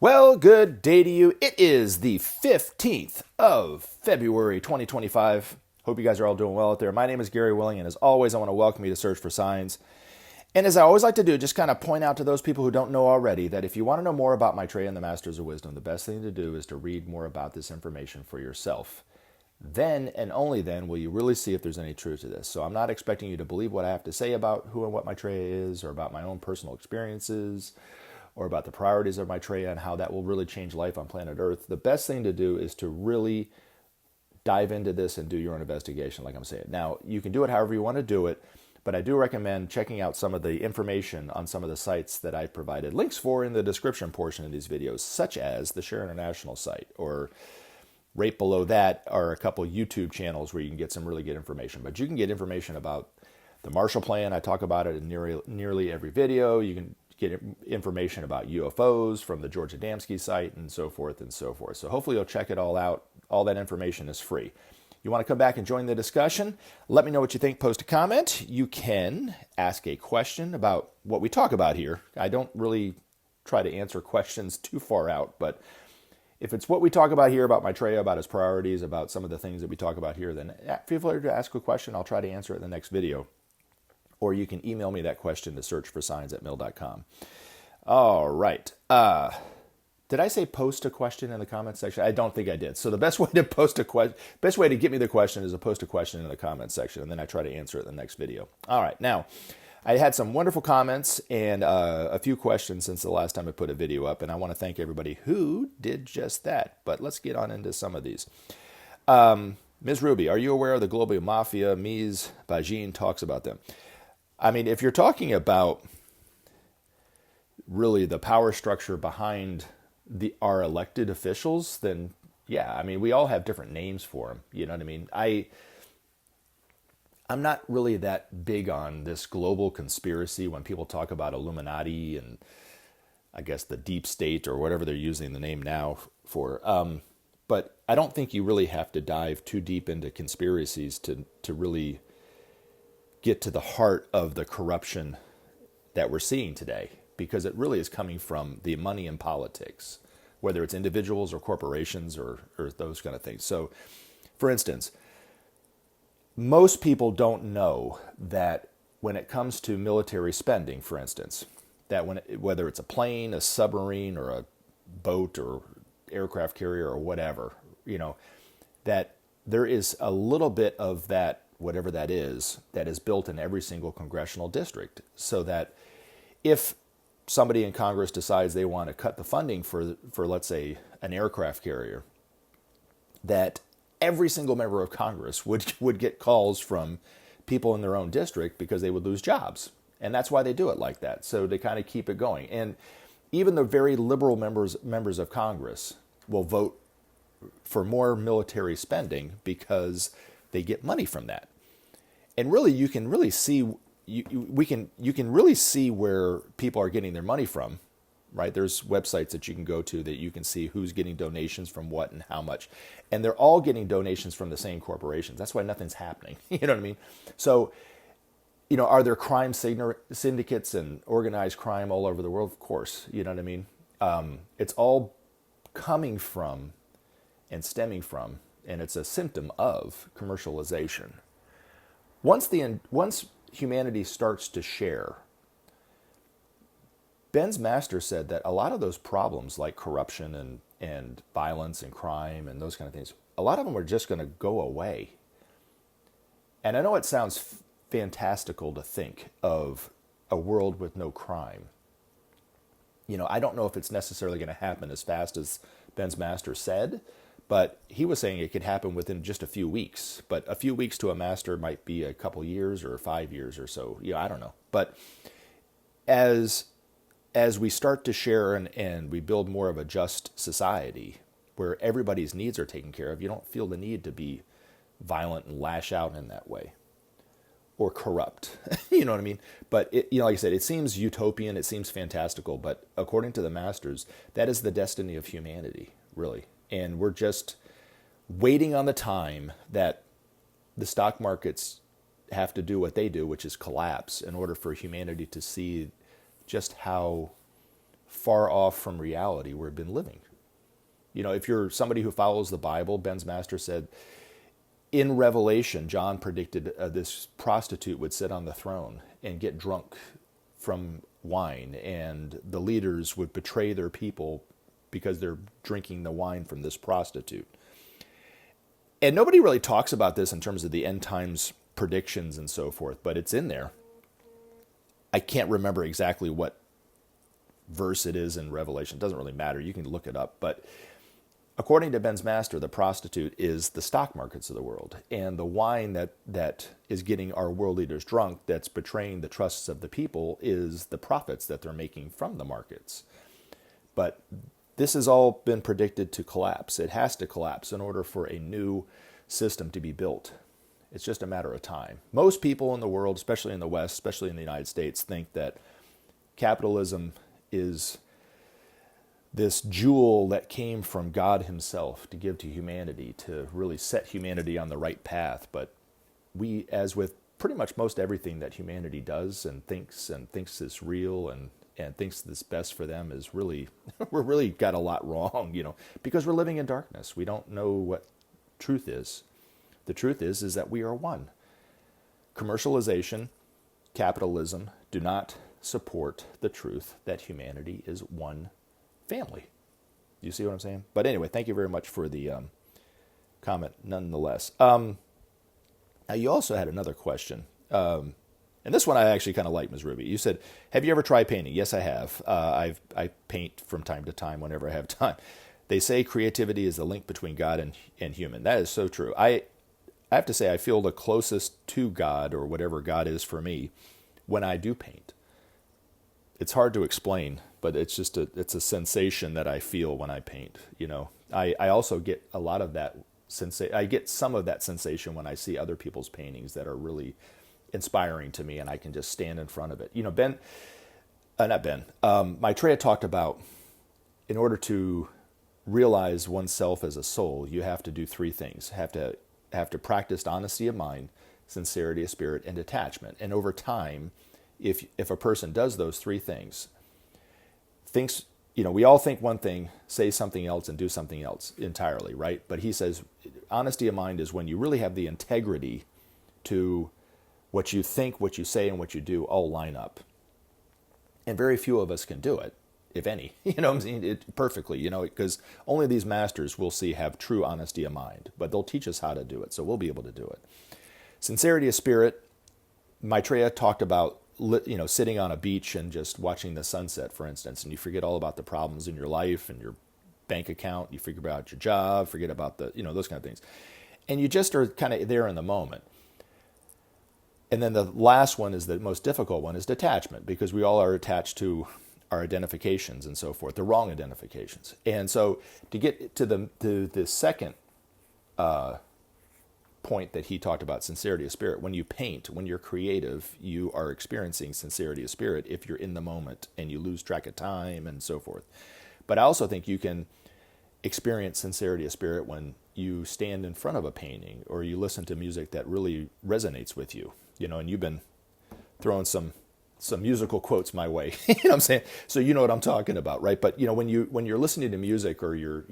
Well, good day to you. It is the 15th of February, 2025. Hope you guys are all doing well out there. My name is Gary Willing, and as always, I want to welcome you to Search for Signs. And as I always like to do, just kind of point out to those people who don't know already that if you want to know more about Maitreya and the Masters of Wisdom, the best thing to do is to read more about this information for yourself. Then and only then will you really see if there's any truth to this. So I'm not expecting you to believe what I have to say about who and what Maitreya is, or about my own personal experiences, or about the priorities of Maitreya and how that will really change life on planet Earth. The best thing to do is to really dive into this and do your own investigation, like I'm saying. Now, you can do it however you want to do it, but I do recommend checking out some of the information on some of the sites that I provided links for in the description portion of these videos, such as the Share International site, or right below that are a couple YouTube channels where you can get some really good information. But you can get information about the Marshall Plan. I talk about it in nearly every video. You can get information about UFOs from the George Adamski site, and so forth and so forth. So hopefully you'll check it all out. All that information is free. You want to come back and join the discussion? Let me know what you think. Post a comment. You can ask a question about what we talk about here. I don't really try to answer questions too far out, but if it's what we talk about here about Maitreya, about his priorities, about some of the things that we talk about here, then feel free to ask a question. I'll try to answer it in the next video. Or you can email me that question to searchforsigns@mail.com. All right. Did I say post a question in the comments section? I don't think I did. So the best way to best way to get me the question is to post a question in the comments section, and then I try to answer it in the next video. All right. Now, I had some wonderful comments and a few questions since the last time I put a video up, and I want to thank everybody who did just that. But let's get on into some of these. Ms. Ruby, are you aware of the global mafia? Mies Bajin talks about them. I mean, if you're talking about really the power structure behind our elected officials, then yeah, I mean, we all have different names for them. You know what I mean? I'm not really that big on this global conspiracy when people talk about Illuminati and I guess the deep state or whatever they're using the name now for. But I don't think you really have to dive too deep into conspiracies to really get to the heart of the corruption that we're seeing today, because it really is coming from the money in politics, whether it's individuals or corporations or those kind of things. So, for instance, most people don't know that when it comes to military spending, for instance, that whether it's a plane, a submarine, or a boat or aircraft carrier or whatever, that there is a little bit of that, whatever that is built in every single congressional district, so that if somebody in Congress decides they want to cut the funding for let's say, an aircraft carrier, that every single member of Congress would get calls from people in their own district because they would lose jobs. And that's why they do it like that, so they kind of keep it going. And even the very liberal members of Congress will vote for more military spending because they get money from that. And really, you can really see you can really see where people are getting their money from, right? There's websites that you can go to that you can see who's getting donations from what and how much, and they're all getting donations from the same corporations. That's why nothing's happening. You know what I mean? So, are there crime syndicates and organized crime all over the world? Of course. You know what I mean? It's all coming from and stemming from, and it's a symptom of commercialization. Once humanity starts to share, Ben's master said that a lot of those problems like corruption and violence and crime and those kind of things, a lot of them are just going to go away. And I know it sounds fantastical to think of a world with no crime. I don't know if it's necessarily going to happen as fast as Ben's master said, but he was saying it could happen within just a few weeks. But a few weeks to a master might be a couple years or 5 years or so. I don't know. But as we start to share and we build more of a just society where everybody's needs are taken care of, you don't feel the need to be violent and lash out in that way or corrupt. You know what I mean? But like I said, it seems utopian, it seems fantastical, but according to the masters, that is the destiny of humanity, really. And we're just waiting on the time that the stock markets have to do what they do, which is collapse, in order for humanity to see just how far off from reality we've been living. If you're somebody who follows the Bible, Ben's master said, in Revelation, John predicted this prostitute would sit on the throne and get drunk from wine, and the leaders would betray their people because they're drinking the wine from this prostitute. And nobody really talks about this in terms of the end times predictions and so forth, but it's in there. I can't remember exactly what verse it is in Revelation. It doesn't really matter. You can look it up. But according to Ben's master, the prostitute is the stock markets of the world. And the wine that is getting our world leaders drunk, that's betraying the trusts of the people, is the profits that they're making from the markets. But this has all been predicted to collapse. It has to collapse in order for a new system to be built. It's just a matter of time. Most people in the world, especially in the West, especially in the United States, think that capitalism is this jewel that came from God himself to give to humanity, to really set humanity on the right path. But we, as with pretty much most everything that humanity does and thinks is real and thinks that's best for them, is really, we're really got a lot wrong, because we're living in darkness. We don't know what truth is. The truth is that we are one. Commercialization, capitalism do not support the truth that humanity is one family. You see what I'm saying? But anyway, thank you very much for the comment nonetheless. Now, you also had another question. And this one I actually kind of like, Ms. Ruby. You said, have you ever tried painting? Yes, I have. I paint from time to time whenever I have time. They say creativity is the link between God and human. That is so true. I have to say I feel the closest to God, or whatever God is for me, when I do paint. It's hard to explain, but it's just it's a sensation that I feel when I paint. I also get a lot of that I get some of that sensation when I see other people's paintings that are really inspiring to me, and I can just stand in front of it. Maitreya talked about, in order to realize oneself as a soul, you have to do three things. Have to practice honesty of mind, sincerity of spirit, and detachment. And over time, if a person does those three things, we all think one thing, say something else, and do something else entirely, right? But he says honesty of mind is when you really have the integrity to what you think, what you say, and what you do all line up. And very few of us can do it, if any, perfectly, because only these masters we'll see have true honesty of mind, but they'll teach us how to do it, so we'll be able to do it. Sincerity of spirit, Maitreya talked about, sitting on a beach and just watching the sunset, for instance, and you forget all about the problems in your life and your bank account, you forget about your job, forget about those kind of things. And you just are kind of there in the moment. And then the last one is the most difficult one, is detachment, because we all are attached to our identifications and so forth, the wrong identifications. And so to get to the second point that he talked about, sincerity of spirit, when you paint, when you're creative, you are experiencing sincerity of spirit if you're in the moment and you lose track of time and so forth. But I also think you can experience sincerity of spirit when you stand in front of a painting or you listen to music that really resonates with you, and you've been throwing some musical quotes my way, you know what I'm saying? So you know what I'm talking about, right? But, when you're listening to music, or you're,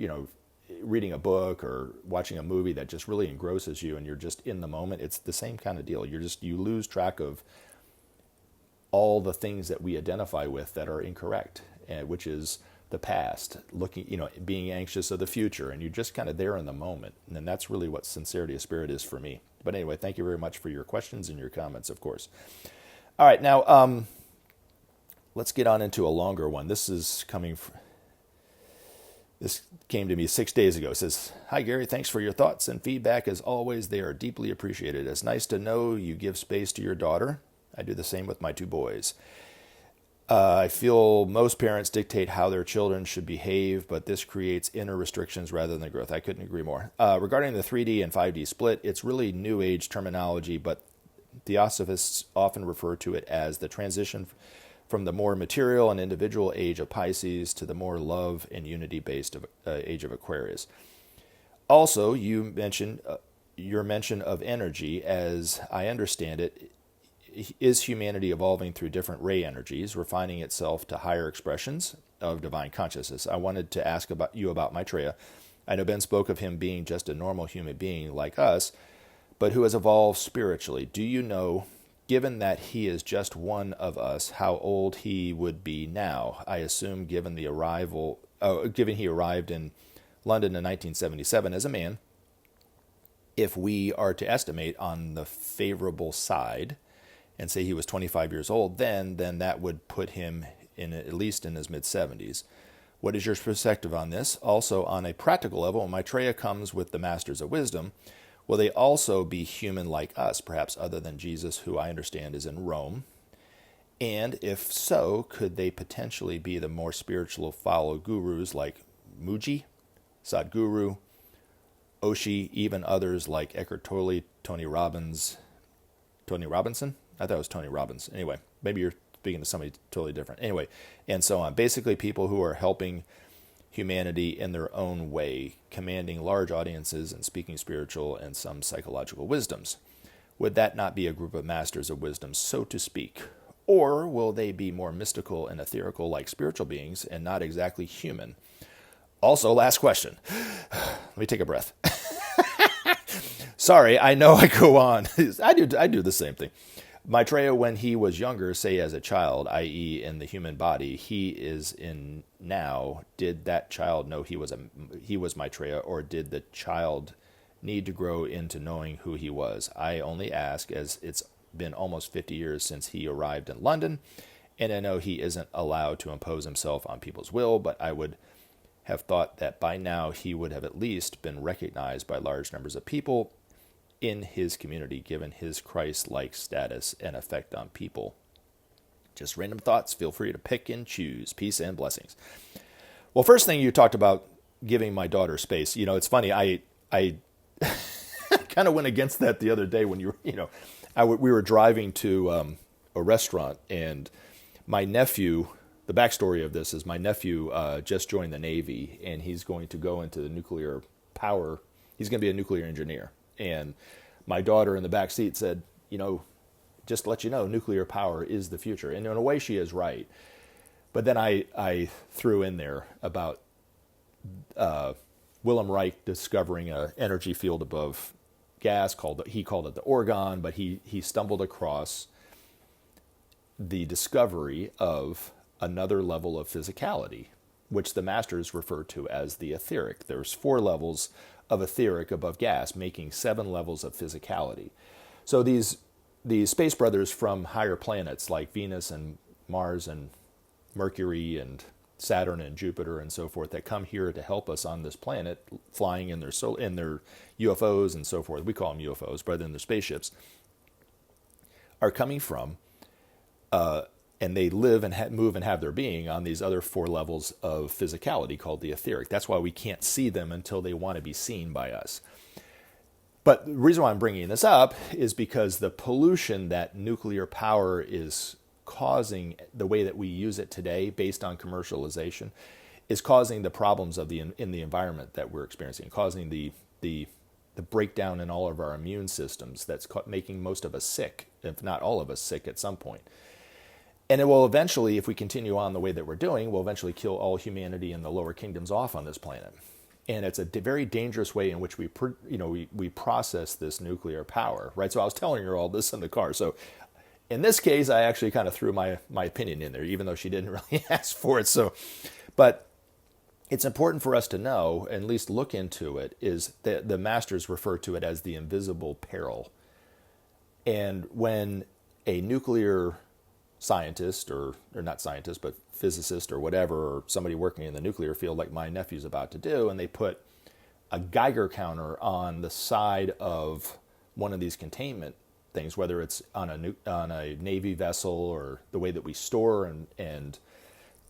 reading a book or watching a movie that just really engrosses you and you're just in the moment, it's the same kind of deal. You lose track of all the things that we identify with that are incorrect, which is the past, being anxious of the future, and you're just kind of there in the moment. And that's really what sincerity of spirit is for me. But anyway, thank you very much for your questions and your comments, of course. All right, now let's get on into a longer one. This came to me 6 days ago. It says, "Hi, Gary. Thanks for your thoughts and feedback. As always, they are deeply appreciated. It's nice to know you give space to your daughter. I do the same with my two boys. I feel most parents dictate how their children should behave, but this creates inner restrictions rather than growth." I couldn't agree more. Regarding the 3D and 5D split, it's really New Age terminology, but Theosophists often refer to it as the transition from the more material and individual age of Pisces to the more love and unity-based age of Aquarius. Also, your mention of energy, as I understand it, is humanity evolving through different ray energies, refining itself to higher expressions of divine consciousness? I wanted to ask about you about Maitreya. I know Ben spoke of him being just a normal human being like us, but who has evolved spiritually. Do you know, given that he is just one of us, how old he would be now? I assume given he arrived in London in 1977 as a man, if we are to estimate on the favorable side and say he was 25 years old then that would put him in at least in his mid-70s. What is your perspective on this? Also, on a practical level, when Maitreya comes with the Masters of Wisdom, will they also be human like us, perhaps other than Jesus, who I understand is in Rome? And if so, could they potentially be the more spiritual follow gurus like Muji, Sadhguru, Oshi, even others like Eckhart Tolle, Tony Robbins? I thought it was Tony Robbins. Anyway, maybe you're speaking to somebody totally different. Anyway, and so on. Basically, people who are helping humanity in their own way, commanding large audiences and speaking spiritual and some psychological wisdoms. Would that not be a group of masters of wisdom, so to speak? Or will they be more mystical and etherical like spiritual beings and not exactly human? Also, last question. Let me take a breath. Sorry, I know I go on. I do the same thing. Maitreya, when he was younger, say as a child, i.e. in the human body he is in now, did that child know he was Maitreya, or did the child need to grow into knowing who he was? I only ask as it's been almost 50 years since he arrived in London, and I know he isn't allowed to impose himself on people's will, but I would have thought that by now he would have at least been recognized by large numbers of people in his community, given his Christ-like status and effect on people. Just random thoughts. Feel free to pick and choose. Peace and blessings. Well, first thing you talked about giving my daughter space. You know, it's funny. I kind of went against that the other day when we were driving to a restaurant, and my nephew. The backstory of this is my nephew just joined the Navy, and he's going to go into the nuclear power. He's going to be a nuclear engineer. And my daughter in the back seat said, just to let you know, nuclear power is the future. And in a way, she is right. But then I threw in there about Wilhelm Reich discovering an energy field above gas. He called it the Orgon, but he stumbled across the discovery of another level of physicality, which the masters refer to as the etheric. There's 4 levels of etheric above gas, making 7 levels of physicality. So these space brothers from higher planets like Venus and Mars and Mercury and Saturn and Jupiter and so forth that come here to help us on this planet, flying in their UFOs and so forth. We call them UFOs, rather than their spaceships, are coming from, and they live and move and have their being on these other 4 levels of physicality called the etheric. That's why we can't see them until they want to be seen by us. But the reason why I'm bringing this up is because the pollution that nuclear power is causing, the way that we use it today based on commercialization, is causing the problems in the environment that we're experiencing, causing the breakdown in all of our immune systems that's making most of us sick, if not all of us sick at some point. And it will eventually, if we continue on the way that we're doing, will eventually kill all humanity and the lower kingdoms off on this planet. And it's a very dangerous way in which we process this nuclear power, right? So I was telling her all this in the car. So in this case, I actually kind of threw my opinion in there, even though she didn't really ask for it. So, but it's important for us to know, and at least look into it, is that the masters refer to it as the invisible peril. And when a nuclear scientist, or not scientist, but physicist or whatever, or somebody working in the nuclear field like my nephew's about to do, and they put a Geiger counter on the side of one of these containment things, whether it's on a Navy vessel, or the way that we store and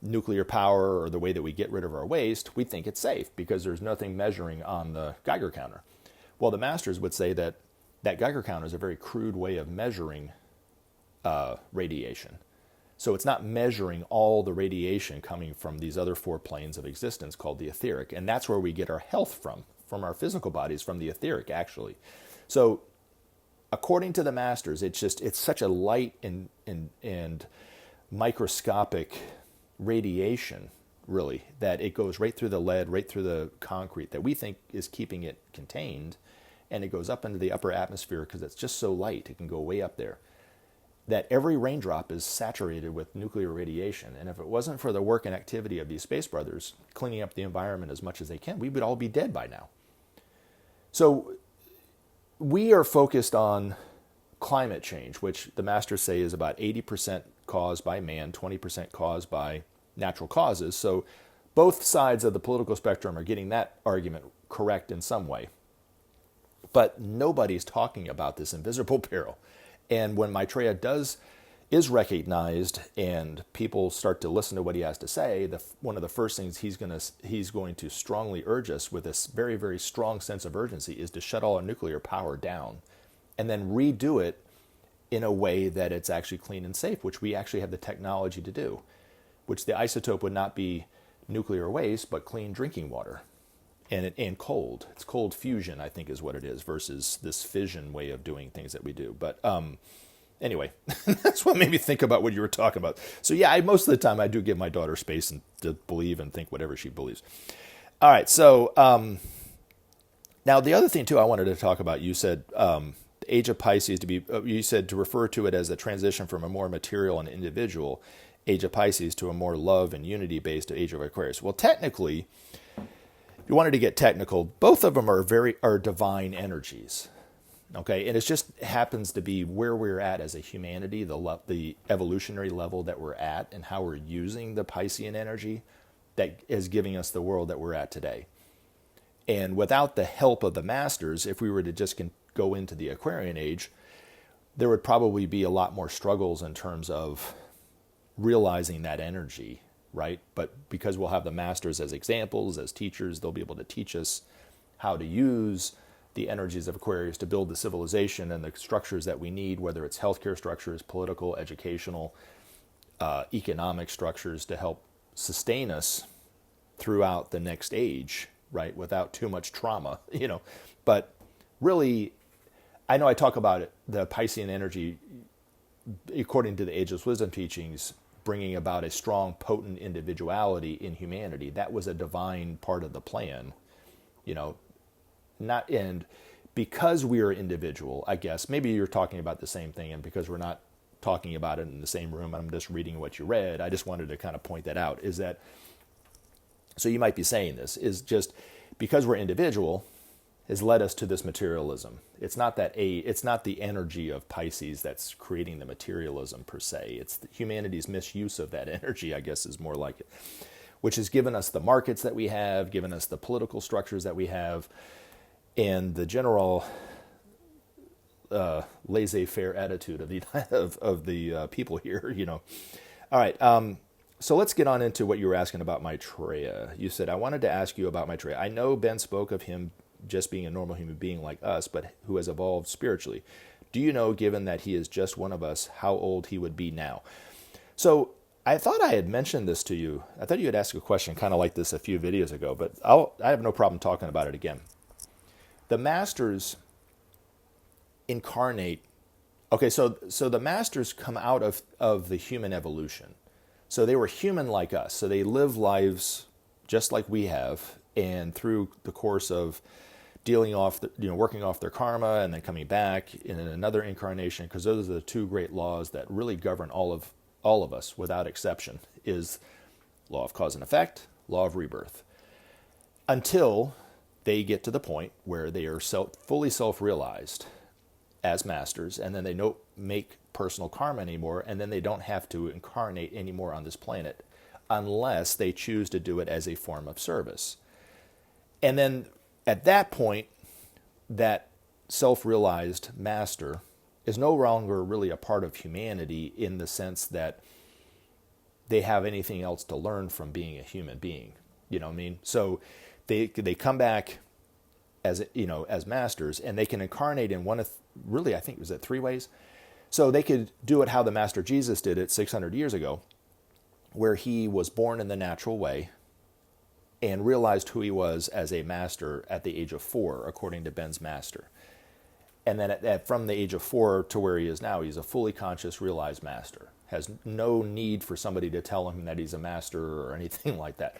nuclear power, or the way that we get rid of our waste, we think it's safe because there's nothing measuring on the Geiger counter. Well, the masters would say that Geiger counter is a very crude way of measuring radiation. So it's not measuring all the radiation coming from these other 4 planes of existence called the etheric. And that's where we get our health from our physical bodies, from the etheric, actually. So according to the masters, it's such a light and microscopic radiation, really, that it goes right through the lead, right through the concrete that we think is keeping it contained, and it goes up into the upper atmosphere because it's just so light, it can go way up there, that every raindrop is saturated with nuclear radiation. And if it wasn't for the work and activity of these space brothers cleaning up the environment as much as they can, we would all be dead by now. So we are focused on climate change, which the masters say is about 80% caused by man, 20% caused by natural causes. So both sides of the political spectrum are getting that argument correct in some way. But nobody's talking about this invisible peril. And when Maitreya is recognized and people start to listen to what he has to say, one of the first things he's going to strongly urge us with this very, very strong sense of urgency is to shut all our nuclear power down and then redo it in a way that it's actually clean and safe, which we actually have the technology to do, which the isotope would not be nuclear waste, but clean drinking water. And cold. It's cold fusion, I think, is what it is, versus this fission way of doing things that we do. But anyway, that's what made me think about what you were talking about. So yeah, most of the time I do give my daughter space to believe and think whatever she believes. All right, so now the other thing too I wanted to talk about, you said the age of Pisces you said to refer to it as a transition from a more material and individual age of Pisces to a more love and unity-based age of Aquarius. Well, technically, you wanted to get technical, both of them are divine energies, okay? And it just happens to be where we're at as a humanity, the evolutionary level that we're at, and how we're using the Piscean energy that is giving us the world that we're at today. And without the help of the masters, if we were to just go into the Aquarian age, there would probably be a lot more struggles in terms of realizing that energy, right? But because we'll have the masters as examples, as teachers, they'll be able to teach us how to use the energies of Aquarius to build the civilization and the structures that we need, whether it's healthcare structures, political, educational, economic structures to help sustain us throughout the next age, right? Without too much trauma, But really, I know I talk about it, the Piscean energy, according to the Ageless Wisdom Teachings, bringing about a strong, potent individuality in humanity. That was a divine part of the plan, and because we are individual, I guess, maybe you're talking about the same thing, and because we're not talking about it in the same room, I'm just reading what you read, I just wanted to kind of point that out, is that, so you might be saying this, is just because we're individual has led us to this materialism. It's not the energy of Pisces that's creating the materialism per se. It's humanity's misuse of that energy, I guess, is more like it, which has given us the markets that we have, given us the political structures that we have, and the general laissez-faire attitude of the people here. All right. So let's get on into what you were asking about Maitreya. You said, I wanted to ask you about Maitreya. I know Ben spoke of him just being a normal human being like us, but who has evolved spiritually. Do you know, given that he is just one of us, how old he would be now? So I thought I had mentioned this to you. I thought you had asked a question kind of like this a few videos ago, but I have no problem talking about it again. The masters incarnate. Okay, so the masters come out of the human evolution. So they were human like us. So they live lives just like we have, and through the course of working off their karma and then coming back in another incarnation, because those are the two great laws that really govern all of us without exception, is law of cause and effect, law of rebirth, until they get to the point where they are fully self-realized as masters, and then they don't make personal karma anymore, and then they don't have to incarnate anymore on this planet unless they choose to do it as a form of service. And then at that point, that self-realized master is no longer really a part of humanity in the sense that they have anything else to learn from being a human being. You know what I mean? So they come back as masters, and they can incarnate in one of, really, I think, was it 3 ways? So they could do it how the Master Jesus did it 600 years ago, where he was born in the natural way and realized who he was as a master at the age of 4, according to Ben's master. And then from the age of 4 to where he is now, he's a fully conscious, realized master. Has no need for somebody to tell him that he's a master or anything like that.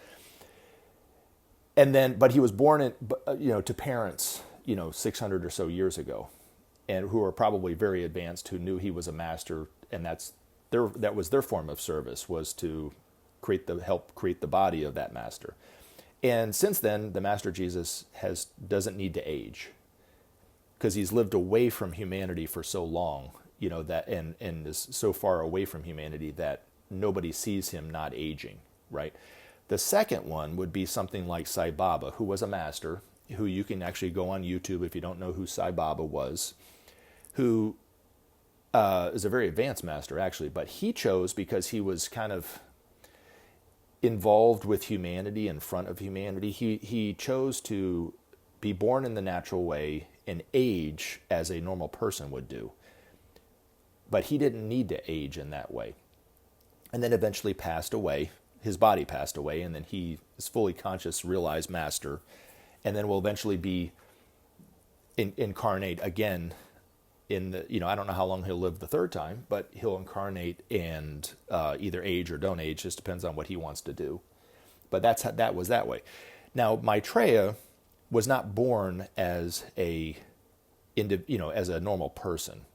And then, but he was born to parents, 600 or so years ago, and who are probably very advanced, who knew he was a master, and that was their form of service, was to help create the body of that master. And since then, the Master Jesus doesn't need to age, because he's lived away from humanity for so long, that and is so far away from humanity that nobody sees him not aging, right? The second one would be something like Sai Baba, who was a master, who you can actually go on YouTube if you don't know who Sai Baba was, who is a very advanced master, actually, but he chose, because he was kind of involved with humanity, in front of humanity, he chose to be born in the natural way and age as a normal person would do. But he didn't need to age in that way. And then eventually passed away. His body passed away, and then he is fully conscious, realized master, and then will eventually be incarnate again in the, I don't know how long he'll live the third time, but he'll incarnate and either age or don't age, just depends on what he wants to do. But that was that way. Now, Maitreya was not born as as a normal person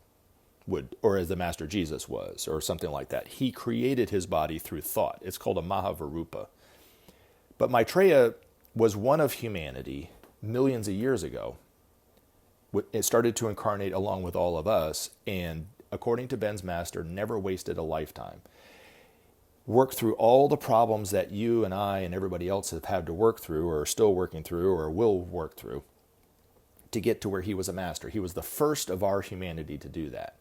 would, or as the Master Jesus was, or something like that. He created his body through thought. It's called a Mahavarupa. But Maitreya was one of humanity millions of years ago. It started to incarnate along with all of us, and according to Ben's master, never wasted a lifetime. Worked through all the problems that you and I and everybody else have had to work through, or are still working through, or will work through, to get to where he was a master. He was the first of our humanity to do that.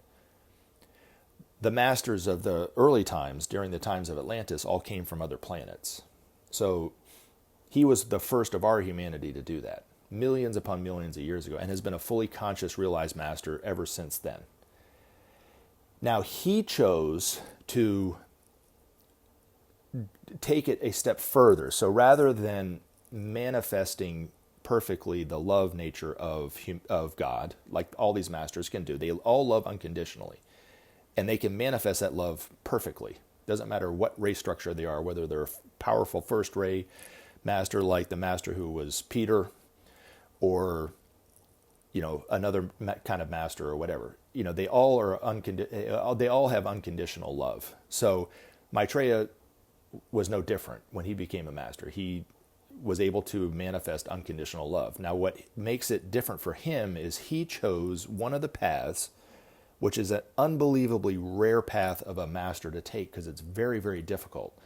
The masters of the early times, during the times of Atlantis, all came from other planets. So he was the first of our humanity to do that, millions upon millions of years ago, and has been a fully conscious, realized master ever since then. Now, he chose to take it a step further. So rather than manifesting perfectly the love nature of God, like all these masters can do, they all love unconditionally. And they can manifest that love perfectly. Doesn't matter what ray structure they are, whether they're a powerful first ray master like the master who was Peter, or another kind of master or whatever. They all they all have unconditional love. So Maitreya was no different when he became a master. He was able to manifest unconditional love. Now, what makes it different for him is he chose one of the paths, which is an unbelievably rare path of a master to take, because it's very, very difficult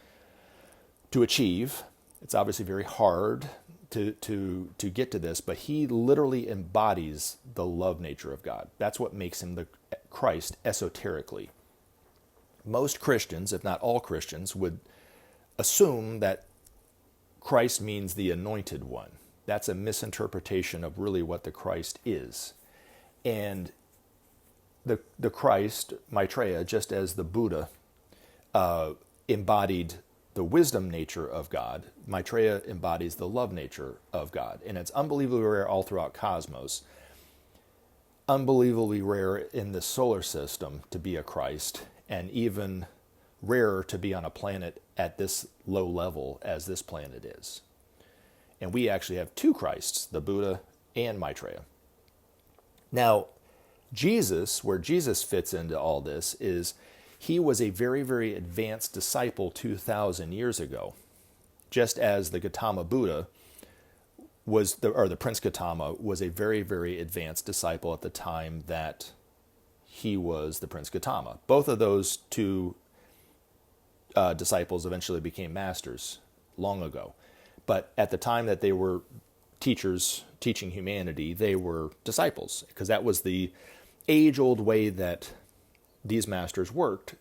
to achieve. It's obviously very hard to get to this, but he literally embodies the love nature of God. That's what makes him the Christ esoterically. Most Christians, if not all Christians, would assume that Christ means the anointed one. That's a misinterpretation of really what the Christ is. And the Christ, Maitreya, just as the Buddha embodied the wisdom nature of God, Maitreya embodies the love nature of God. And it's unbelievably rare all throughout cosmos, unbelievably rare in the solar system to be a Christ, and even rarer to be on a planet at this low level as this planet is. And we actually have two Christs, the Buddha and Maitreya. Now, Jesus, where Jesus fits into all this, is he was a very, very advanced disciple 2,000 years ago. Just as the Gautama Buddha was, the Prince Gautama was a very, very advanced disciple at the time that he was the Prince Gautama. Both of those two disciples eventually became masters long ago. But at the time that they were teachers teaching humanity, they were disciples, because that was the age-old way that these masters worked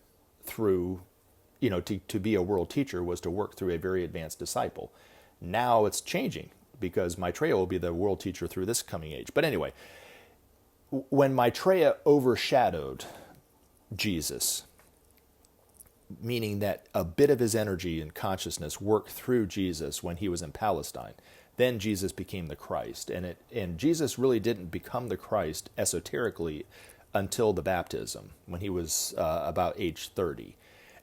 through, to be a world teacher was to work through a very advanced disciple. Now it's changing, because Maitreya will be the world teacher through this coming age. But anyway, when Maitreya overshadowed Jesus, meaning that a bit of his energy and consciousness worked through Jesus when he was in Palestine, then Jesus became the Christ. And Jesus really didn't become the Christ esoterically until the baptism, when he was about age 30,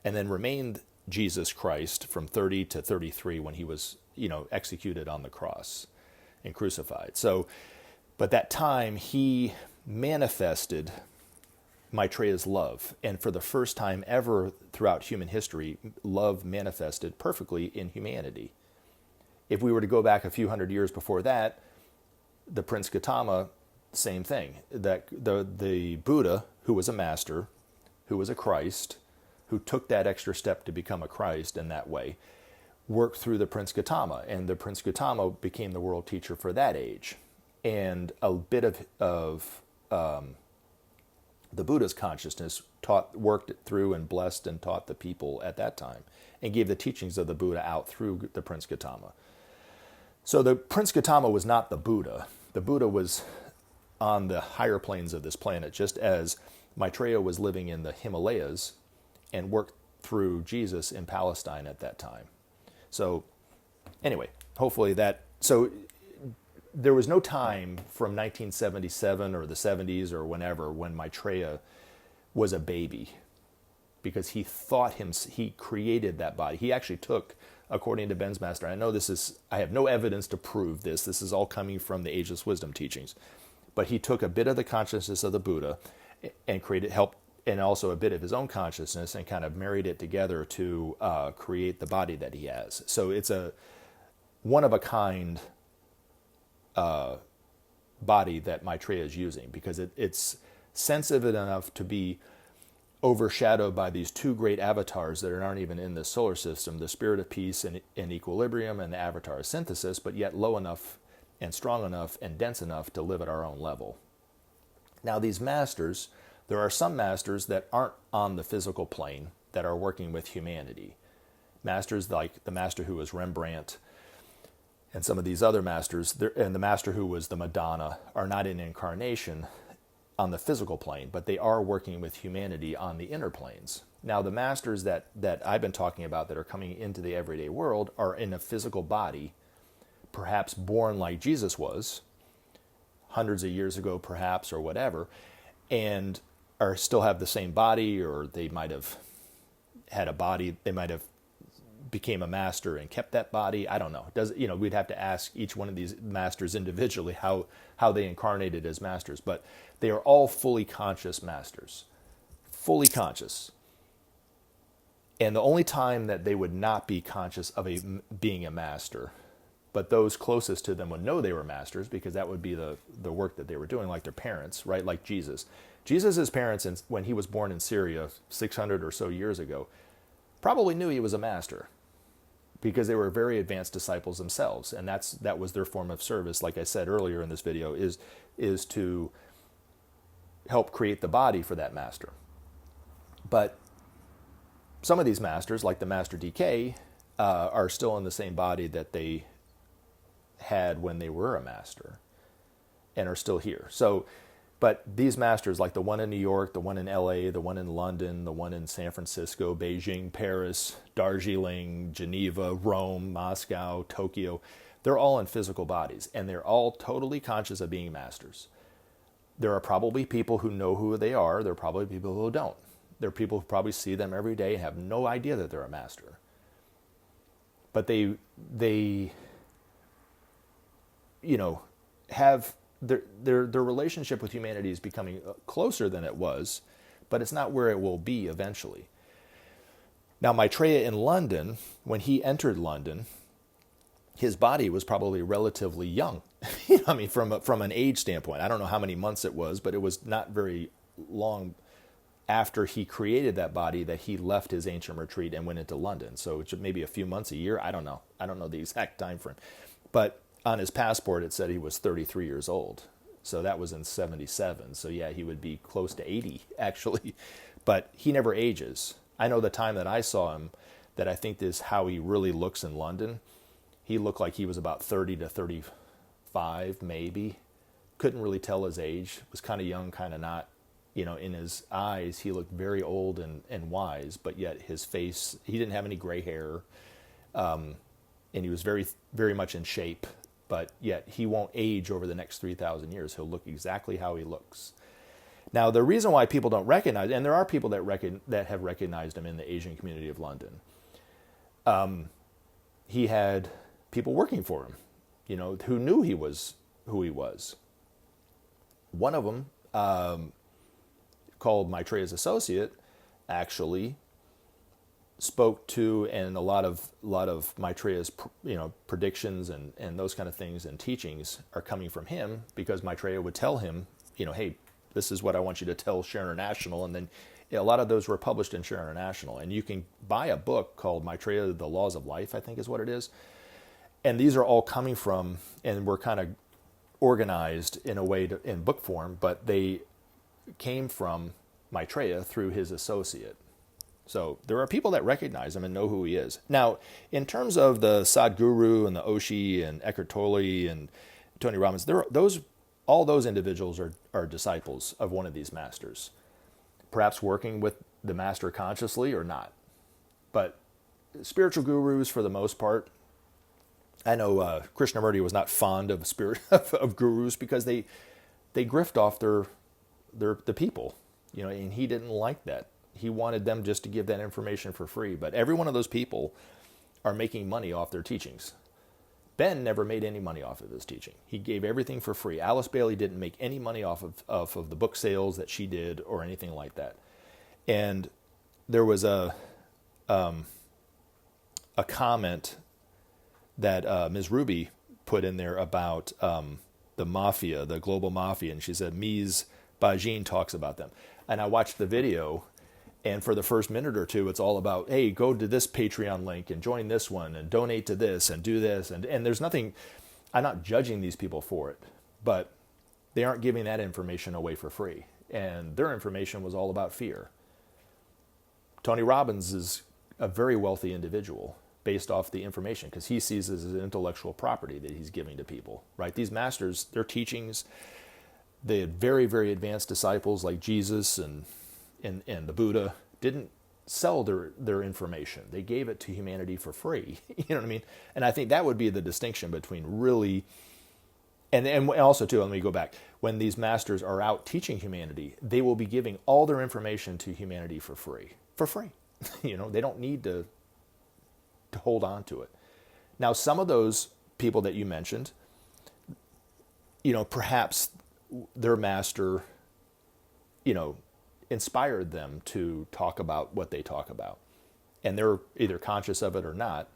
and then remained Jesus Christ from 30 to 33 when he was, executed on the cross and crucified. So, but that time he manifested Maitreya's love, and for the first time ever throughout human history, love manifested perfectly in humanity. If we were to go back a few hundred years before that, the Prince Gautama, same thing. That the Buddha, who was a master, who was a Christ, who took that extra step to become a Christ in that way, worked through the Prince Gautama, and the Prince Gautama became the world teacher for that age. And a bit of the Buddha's consciousness worked it through and blessed and taught the people at that time, and gave the teachings of the Buddha out through the Prince Gautama. So the Prince Gautama was not the Buddha. The Buddha was on the higher planes of this planet, just as Maitreya was living in the Himalayas and worked through Jesus in Palestine at that time. So anyway, hopefully so there was no time from 1977 or the 70s or whenever when Maitreya was a baby, because he created that body. He actually took, according to Ben's master, I have no evidence to prove this. This is all coming from the Ageless Wisdom Teachings. But he took a bit of the consciousness of the Buddha and and also a bit of his own consciousness, and kind of married it together to create the body that he has. So it's a one-of-a-kind body that Maitreya is using, because it's sensitive enough to be overshadowed by these two great avatars that aren't even in the solar system, the spirit of peace and equilibrium, and the avatar of synthesis, but yet low enough and strong enough and dense enough to live at our own level. Now these masters, there are some masters that aren't on the physical plane that are working with humanity. Masters like the master who was Rembrandt and some of these other masters, and the master who was the Madonna, are not in incarnation on the physical plane, but they are working with humanity on the inner planes. Now the masters that I've been talking about that are coming into the everyday world are in a physical body, perhaps born like Jesus was, hundreds of years ago perhaps, or whatever, and still have the same body, or they might have had a body, they might have became a master and kept that body. I don't know. We'd have to ask each one of these masters individually how they incarnated as masters, but they are all fully conscious masters, fully conscious. And the only time that they would not be conscious of being a master, but those closest to them would know they were masters, because that would be the work that they were doing, like their parents, right? Like Jesus. Jesus' parents, when he was born in Syria 600 or so years ago, probably knew he was a master, because they were very advanced disciples themselves, and that was their form of service. Like I said earlier in this video, is to help create the body for that master. But some of these masters, like the Master DK, are still in the same body that they had when they were a master, and are still here. So, but these masters, like the one in New York, the one in LA, the one in London, the one in San Francisco, Beijing, Paris, Darjeeling, Geneva, Rome, Moscow, Tokyo, they're all in physical bodies, and they're all totally conscious of being masters. There are probably people who know who they are. There are probably people who don't. There are people who probably see them every day and have no idea that they're a master. But they have their relationship with humanity is becoming closer than it was, but it's not where it will be eventually. Now, Maitreya in London, when he entered London, his body was probably relatively young. From an age standpoint, I don't know how many months it was, but it was not very long after he created that body that he left his ancient retreat and went into London. So it's maybe a few months, a year. I don't know the exact time frame, but on his passport it said he was 33 years old. So that was in 77. So yeah, he would be close to 80 actually, but he never ages. I know the time that I saw him, that I think is how he really looks in London. He looked like he was about 30 to 35, maybe. Couldn't really tell his age. Was kind of young, kind of not. In his eyes, he looked very old and wise, but yet his face, he didn't have any gray hair. And he was very, very much in shape. but yet he won't age over the next 3,000 years. He'll look exactly how he looks. Now, the reason why people don't recognize, and there are people that have recognized him in the Asian community of London, he had people working for him, who knew he was who he was. One of them, called Maitreya's associate, actually spoke to, and a lot of Maitreya's predictions and those kind of things and teachings are coming from him, because Maitreya would tell him, hey, this is what I want you to tell Share International, and then a lot of those were published in Share International. And you can buy a book called Maitreya, The Laws of Life, I think is what it is. And these are all coming from, and were kind of organized in a way in book form, but they came from Maitreya through his associate. So there are people that recognize him and know who he is. Now, in terms of the Sadhguru and the Oshi and Eckhart Tolle and Tony Robbins, all those individuals are disciples of one of these masters, perhaps working with the master consciously or not. But spiritual gurus, for the most part, I know Krishnamurti was not fond of of gurus, because they grift off the people, and he didn't like that. He wanted them just to give that information for free. But every one of those people are making money off their teachings. Ben never made any money off of his teaching. He gave everything for free. Alice Bailey didn't make any money off of the book sales that she did or anything like that. And there was a comment that Ms. Ruby put in there about the mafia, the global mafia, and she said Mies Bajin talks about them. And I watched the video, and for the first minute or two, it's all about, hey, go to this Patreon link and join this one and donate to this and do this. And there's nothing, I'm not judging these people for it, but they aren't giving that information away for free. And their information was all about fear. Tony Robbins is a very wealthy individual based off the information, because he sees this as an intellectual property that he's giving to people, right? These masters, their teachings, they had very, very advanced disciples like Jesus and the Buddha, didn't sell their information. They gave it to humanity for free. You know what I mean? And I think that would be the distinction between really, and also too, let me go back. When these masters are out teaching humanity, they will be giving all their information to humanity for free. For free. They don't need to hold on to it. Now, some of those people that you mentioned, perhaps their master, inspired them to talk about what they talk about. And they're either conscious of it or not.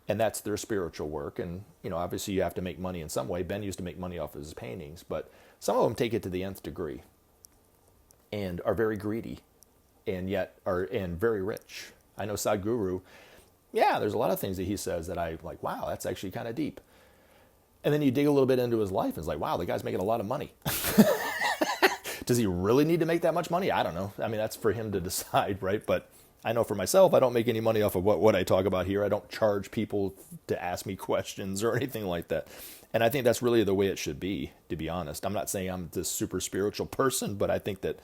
And that's their spiritual work. And, obviously you have to make money in some way. Ben used to make money off of his paintings, but some of them take it to the nth degree and are very greedy, and yet and very rich. I know Sadhguru, there's a lot of things that he says that I like, wow, that's actually kind of deep. And then you dig a little bit into his life and it's like, wow, the guy's making a lot of money. Does he really need to make that much money? I don't know. I mean, that's for him to decide, right? But I know for myself, I don't make any money off of what I talk about here. I don't charge people to ask me questions or anything like that. And I think that's really the way it should be, to be honest. I'm not saying I'm this super spiritual person, but I think that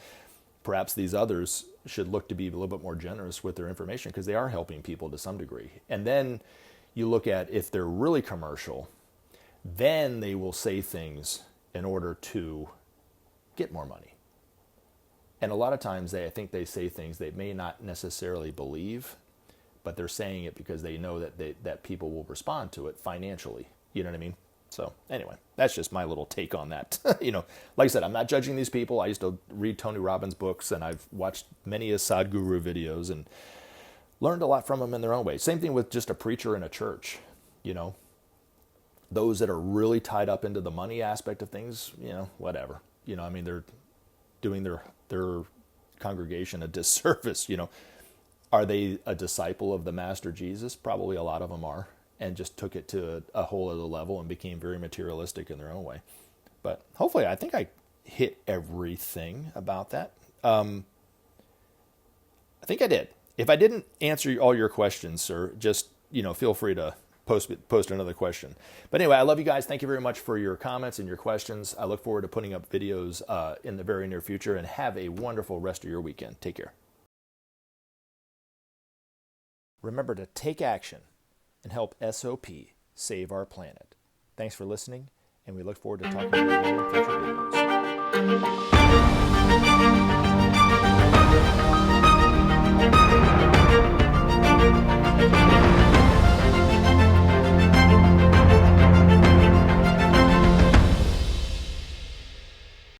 perhaps these others should look to be a little bit more generous with their information, because they are helping people to some degree. And then you look at, if they're really commercial, then they will say things in order to get more money. And a lot of times I think they say things they may not necessarily believe, but they're saying it because they know that people will respond to it financially. You know what I mean? So anyway, that's just my little take on that. Like I said, I'm not judging these people. I used to read Tony Robbins books, and I've watched many of Sadhguru videos and learned a lot from them in their own way. Same thing with just a preacher in a church. Those that are really tied up into the money aspect of things, whatever. They're doing their congregation a disservice. Are they a disciple of the Master Jesus? Probably a lot of them are, and just took it to a whole other level and became very materialistic in their own way. But hopefully, I think I hit everything about that. I think I did. If I didn't answer all your questions, sir, just feel free to post another question. But anyway, I love you guys. Thank you very much for your comments and your questions. I look forward to putting up videos in the very near future, and have a wonderful rest of your weekend. Take care. Remember to take action and help SOP save our planet. Thanks for listening, and we look forward to talking to you again in future videos.